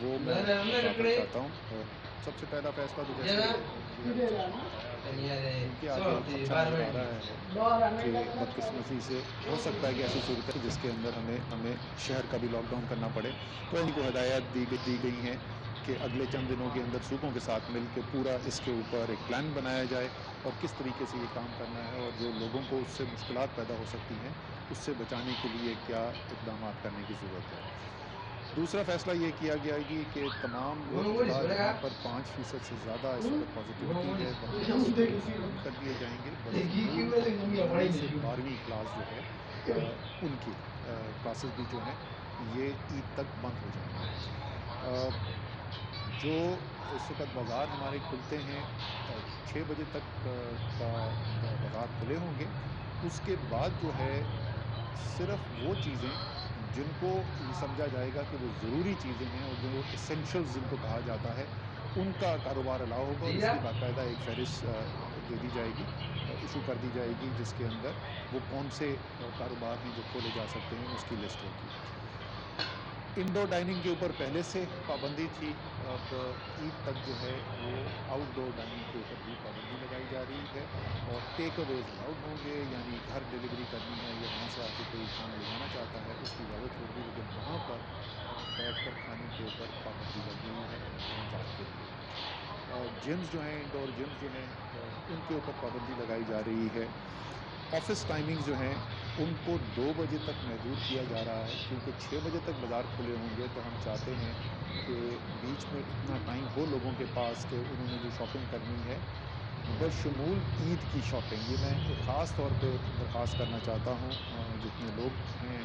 वो मैं बताना चाहता हूँ। सबसे पहला फ़ैसला तो जैसे मुझे अभी सर ने बताया कि क्योंकि आगे एक खदशा नज़र आ रहा है कि बदकिस्मती से हो सकता है कि ऐसी सूरत है जिसके अंदर हमें हमें शहर का भी लॉकडाउन करना पड़े। तो इनको हिदायत दी गई हैं कि अगले चंद दिनों के अंदर सूबों के साथ मिल के पूरा इसके ऊपर एक प्लान बनाया जाए और किस तरीके से ये काम करना है और जो लोगों को उससे मुश्किलात पैदा हो सकती हैं, उससे बचाने के लिए क्या इक़दामात करने की ज़रूरत है। दूसरा फ़ैसला ये किया गया है कि तमाम वो अज़ला जहाँ पर 5% से ज़्यादा इस वक़्त पॉज़िटिविटी है, वहाँ पर स्कूल्स बंद कर दिए जाएँगे, बशमूल 9वीं से 12वीं क्लास जो है उनकी क्लासेस भी जो हैं, ये ईद तक बंद हो जाएँगी। जो इस वक़्त बाज़ार हमारे खुलते हैं 6 बजे तक का ब बाज़ार खुले होंगे। उसके बाद जो है सिर्फ़ वो चीज़ें जिनको ये समझा जाएगा कि वो ज़रूरी चीज़ें हैं और जो एसेंशियल्स जिनको कहा जाता है, उनका कारोबार अलाउ होगा और उसकी बाकायदा एक फ़हरिस्त दे दी जाएगी, इश्यू कर दी जाएगी जिसके अंदर वो कौन से कारोबार हैं जो खोले जा सकते हैं, उसकी लिस्ट होगी। इंडोर डाइनिंग के ऊपर पहले से पाबंदी थी, अब ईद तक जो है वो आउटडोर डाइनिंग के ऊपर भी पाबंदी लगाई जा रही है और टेक अवेज़ अलाउड होंगे, यानी घर डिलीवरी करनी है या वहाँ से आके कोई खाना ले जाना चाहता है, उसकी इजाज़त होगी, लेकिन वहाँ पर बैठकर खाने के ऊपर पाबंदी लग गई है रमज़ान के लिए। जिम्स जो हैं, इंडोर जिम्स जो हैं उनके ऊपर पाबंदी लगाई जा रही है। ऑफ़िस टाइमिंग्स जो हैं, उनको 2 बजे तक महदूद किया जा रहा है क्योंकि 6 बजे तक बाज़ार खुले होंगे, तो हम चाहते हैं कि बीच में इतना टाइम हो लोगों के पास कि उन्होंने जो शॉपिंग करनी है, बशमूल ईद की शॉपिंग, ये मैं एक ख़ास तौर पे दरख़्वास्त करना चाहता हूँ जितने लोग हैं